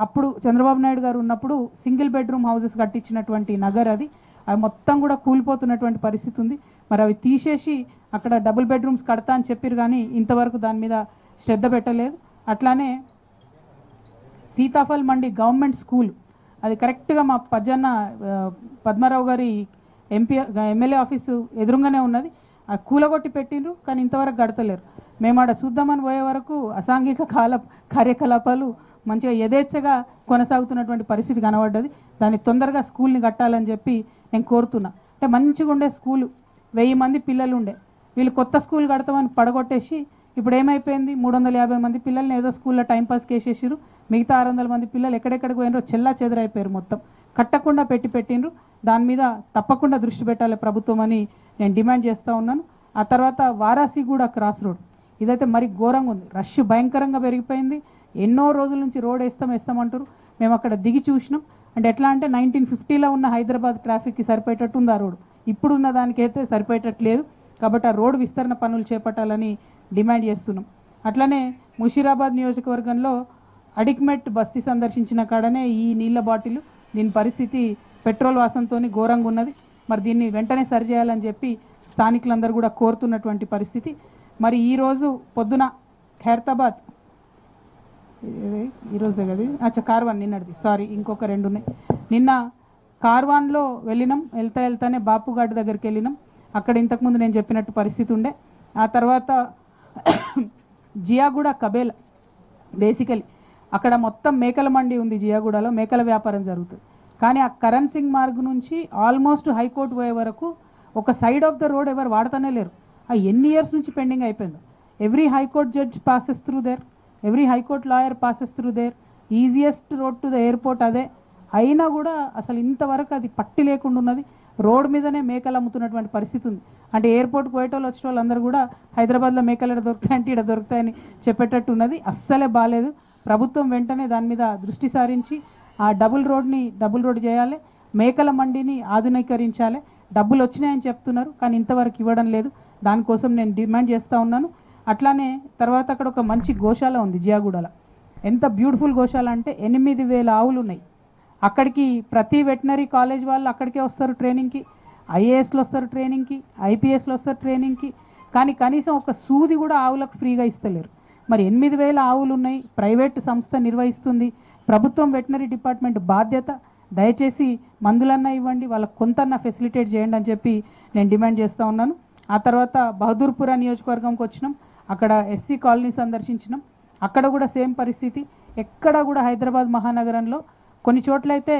అప్పుడు చంద్రబాబు నాయుడు గారు ఉన్నప్పుడు సింగిల్ బెడ్రూమ్ హౌసెస్ కట్టించినటువంటి నగర్ అది మొత్తం కూడా కూలిపోతున్నటువంటి పరిస్థితి ఉంది. మరి అవి తీసేసి అక్కడ డబుల్ బెడ్రూమ్స్ కడతా అని చెప్పారు కానీ ఇంతవరకు దాని మీద శ్రద్ధ పెట్టలేదు. అట్లానే సీతాఫల్ మండి గవర్నమెంట్ స్కూల్ అది కరెక్ట్గా మా పద్మారావు గారి ఎమ్మెల్యే ఆఫీసు ఎదురుగానే ఉన్నది. అది కూలగొట్టి పెట్టిండ్రు కానీ ఇంతవరకు కడతలేరు. మేము ఆడ చూద్దామని పోయే వరకు అసాంఘిక కార్యకలాపాలు మంచిగా యథేచ్ఛగా కొనసాగుతున్నటువంటి పరిస్థితి కనబడ్డది. దాన్ని తొందరగా స్కూల్ని కట్టాలని చెప్పి నేను కోరుతున్నా. అంటే మంచిగా ఉండే స్కూలు 1000 మంది పిల్లలు ఉండే, వీళ్ళు కొత్త స్కూల్ కడతామని పడగొట్టేసి ఇప్పుడు ఏమైపోయింది 350 మంది పిల్లల్ని ఏదో స్కూల్లో టైంపాస్ కేసేసారు. మిగతా 600 మంది పిల్లలు ఎక్కడెక్కడికి పోయినరో చెల్లా చెదరైపోయారు. మొత్తం కట్టకుండా పెట్టిండ్రు. దాని మీద తప్పకుండా దృష్టి పెట్టాలి ప్రభుత్వం అని నేను డిమాండ్ చేస్తూ ఉన్నాను. ఆ తర్వాత వారాసిగూడ క్రాస్ రోడ్ ఇదైతే మరి ఘోరంగా ఉంది. రష్ భయంకరంగా పెరిగిపోయింది. ఎన్నో రోజుల నుంచి రోడ్ వేస్తామంటారు. మేము అక్కడ దిగి చూసినాం. అంటే ఎట్లా అంటే 1950లో ఉన్న హైదరాబాద్ ట్రాఫిక్కి సరిపోయేటట్టు ఉంది ఆ రోడ్. ఇప్పుడున్న దానికైతే సరిపోయేటట్లేదు. కాబట్టి ఆ రోడ్డు విస్తరణ పనులు చేపట్టాలని డిమాండ్ చేస్తున్నాం. అట్లనే ముషీరాబాద్ నియోజకవర్గంలో అడిక్మెట్ బస్తీ సందర్శించిన కాడనే ఈ నీళ్ళ బాటిల్ దీని పరిస్థితి పెట్రోల్ వాసనతో ఘోరంగా ఉన్నది. మరి దీన్ని వెంటనే సరిచేయాలని చెప్పి స్థానికులందరూ కూడా కోరుతున్నటువంటి పరిస్థితి. మరి ఈరోజు పొద్దున ఖైరతాబాద్ ఈరోజే కదా కార్వాన్ నిన్నటిది ఇంకొక 2 ఉన్నాయి. నిన్న కార్వాన్లో వెళ్ళినాం. వెళ్తానే బాపుఘాట్ దగ్గరికి వెళ్ళినాం. అక్కడ ఇంతకుముందు నేను చెప్పినట్టు పరిస్థితి ఉండే. ఆ తర్వాత జియాగూడ కబేల బేసికలీ అక్కడ మొత్తం మేకల మండి ఉంది. జియాగూడలో మేకల వ్యాపారం జరుగుతుంది. కానీ ఆ కరణ్ సింగ్ మార్గ్ నుంచి ఆల్మోస్ట్ హైకోర్టు పోయే వరకు ఒక సైడ్ ఆఫ్ ద రోడ్ ఎవరు వాడుతూనే లేరు. ఎన్ని ఇయర్స్ నుంచి పెండింగ్ అయిపోయిందో. Every high court judge passes through there, every high court lawyer passes through there. Easiest road to the airport అదే. అయినా కూడా అసలు ఇంతవరకు అది పట్టి లేకుండా ఉన్నది. రోడ్ మీదనే మేకలు అమ్ముతున్నటువంటి పరిస్థితి ఉంది. అంటే ఎయిర్పోర్ట్కి పోయేటోళ్ళు వచ్చిన వాళ్ళందరూ కూడా హైదరాబాద్లో మేకలు ఎక్కడ దొరుకుతాయంటే ఇక్కడ దొరుకుతాయని చెప్పేటట్టు ఉన్నది. అస్సలే బాగాలేదు. ప్రభుత్వం వెంటనే దాని మీద దృష్టి సారించి ఆ డబుల్ రోడ్ చేయాలి. మేకల మండిని ఆధునీకరించాలి. డబ్బులు వచ్చినాయని చెప్తున్నారు కానీ ఇంతవరకు ఇవ్వడం లేదు. దానికోసం నేను డిమాండ్ చేస్తూ ఉన్నాను. అట్లానే తర్వాత అక్కడ ఒక మంచి గోశాల ఉంది జియాగూడలో. ఎంత బ్యూటిఫుల్ గోశాల అంటే 8000 ఆవులు ఉన్నాయి. అక్కడికి ప్రతి వెటనరీ కాలేజ్ వాళ్ళు అక్కడికే వస్తారు ట్రైనింగ్కి. ఐఏఎస్లు వస్తారు ట్రైనింగ్కి, ఐపీఎస్లు వస్తారు ట్రైనింగ్కి. కానీ కనీసం ఒక సూది కూడా ఆవులకు ఫ్రీగా ఇస్తలేరు. మరి 8000 ఆవులు ఉన్నాయి. ప్రైవేట్ సంస్థ నిర్వహిస్తుంది. ప్రభుత్వం వెటనరీ డిపార్ట్మెంట్ బాధ్యత. దయచేసి మందులన్నా ఇవ్వండి, వాళ్ళకు కొంతన్నా ఫెసిలిటేట్ చేయండి అని చెప్పి నేను డిమాండ్ చేస్తూ ఉన్నాను. ఆ తర్వాత బహదూర్పుర నియోజకవర్గంకి వచ్చినాం. అక్కడ ఎస్సీ కాలనీ సందర్శించినాం. అక్కడ కూడా సేమ్ పరిస్థితి. ఎక్కడ కూడా హైదరాబాద్ మహానగరంలో కొన్ని చోట్లయితే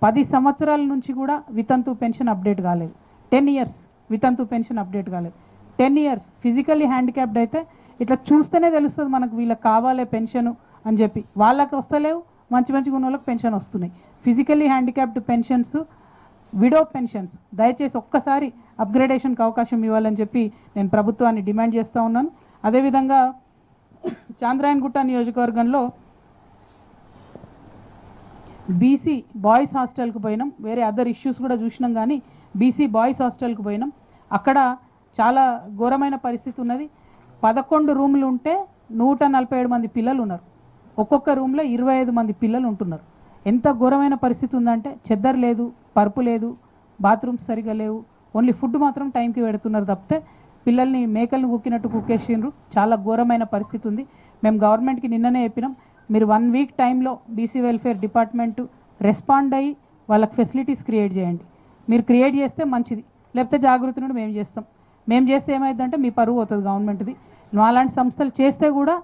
10 సంవత్సరాల నుంచి కూడా వితంతు పెన్షన్ అప్డేట్ కాలేదు. 10 ఇయర్స్ వితంతు పెన్షన్ అప్డేట్ కాలేదు. 10 ఇయర్స్ ఫిజికల్లీ హ్యాండిక్యాప్డ్ అయితే ఇట్లా చూస్తేనే తెలుస్తుంది మనకు వీళ్ళకి కావాలే పెన్షను అని చెప్పి. వాళ్ళకి వస్తలేవు, మంచిగా ఉన్న వాళ్ళకి పెన్షన్ వస్తున్నాయి. Physically handicapped pensions, widow pensions దయచేసి ఒక్కసారి అప్గ్రేడేషన్కి అవకాశం ఇవ్వాలని చెప్పి నేను ప్రభుత్వాన్ని డిమాండ్ చేస్తూ ఉన్నాను. అదేవిధంగా చాంద్రాయణగుట్ట నియోజకవర్గంలో బీసీ బాయ్స్ హాస్టల్కి పోయినాం. వేరే అదర్ ఇష్యూస్ కూడా చూసినాం కానీ బీసీ బాయ్స్ హాస్టల్కి పోయినాం. అక్కడ చాలా ఘోరమైన పరిస్థితి ఉన్నది. 11 రూమ్లు ఉంటే 147 మంది పిల్లలు ఉన్నారు. ఒక్కొక్క రూమ్లో 25 మంది పిల్లలు ఉంటున్నారు. ఎంత ఘోరమైన పరిస్థితి ఉందంటే చెద్దరు లేదు, పరుపు లేదు, బాత్రూమ్స్ సరిగా లేవు. ఓన్లీ ఫుడ్ మాత్రం టైంకి పెడుతున్నారు తప్పితే పిల్లల్ని మేకల్ని కుక్కినట్టు కుక్కేసిండ్రు. చాలా ఘోరమైన పరిస్థితి ఉంది. మేము గవర్నమెంట్కి నిన్ననే చెప్పినాం, మీరు 1 వీక్ టైంలో బీసీ వెల్ఫేర్ డిపార్ట్మెంటు రెస్పాండ్ అయ్యి వాళ్ళకి ఫెసిలిటీస్ క్రియేట్ చేయండి. మీరు క్రియేట్ చేస్తే మంచిది, లేకపోతే జాగృతి నుండి మేము చేస్తాం. మేము చేస్తే ఏమైందంటే మీ పరువు అవుతుంది గవర్నమెంట్ది. అలాంటి సంస్థలు చేస్తే కూడా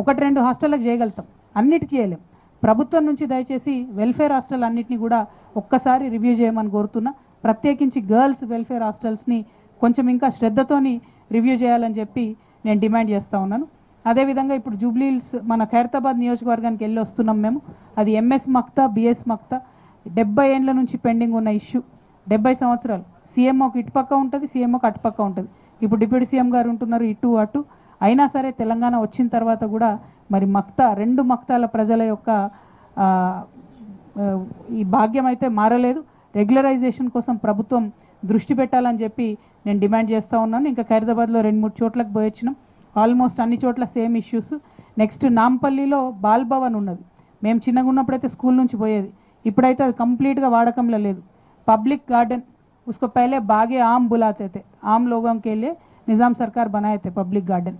1-2 హాస్టళ్ళకి చేయగలుగుతాం, అన్నిటికీ చేయలేం. ప్రభుత్వం నుంచి దయచేసి వెల్ఫేర్ హాస్టల్ అన్నింటినీ కూడా ఒక్కసారి రివ్యూ చేయమని కోరుతున్నా. ప్రత్యేకించి గర్ల్స్ వెల్ఫేర్ హాస్టల్స్ని కొంచెం ఇంకా శ్రద్ధతోని రివ్యూ చేయాలని చెప్పి నేను డిమాండ్ చేస్తూ ఉన్నాను. అదేవిధంగా ఇప్పుడు జూబ్లీహిల్స్ మన ఖైరతాబాద్ నియోజకవర్గానికి వెళ్ళి వస్తున్నాం మేము. అది ఎంఎస్ మక్తా, బిఎస్ మక్తా 70 ఏండ్ల నుంచి పెండింగ్ ఉన్న ఇష్యూ. 70 సంవత్సరాలు. సీఎంఓకి ఇటుపక్క ఉంటుంది, సీఎంఓకి అటుపక్క ఉంటుంది. ఇప్పుడు డిప్యూటీ సీఎం గారు ఉంటున్నారు ఇటు అటు. అయినా సరే తెలంగాణ వచ్చిన తర్వాత కూడా మరి మక్తా 2 మక్తాల ప్రజల యొక్క ఈ భాగ్యం అయితే మారలేదు. రెగ్యులరైజేషన్ కోసం ప్రభుత్వం దృష్టి పెట్టాలని చెప్పి నేను డిమాండ్ చేస్తూ ఉన్నాను. ఇంకా ఖైరతాబాద్లో 2-3 చోట్లకు పోయొచ్చినాం. ఆల్మోస్ట్ అన్ని చోట్ల సేమ్ ఇష్యూస్. నెక్స్ట్ నాంపల్లిలో బాల్ భవన్ ఉన్నది. మేము చిన్నగా ఉన్నప్పుడైతే స్కూల్ నుంచి పోయేది, ఇప్పుడైతే అది కంప్లీట్గా వాడకంలో లేదు. पब्लिक गार्डन उसको पहले बागे आम बुलाते थे, आम लोगों के लिए निज़ाम सरकार बनाए थे पब्लिक गार्डन.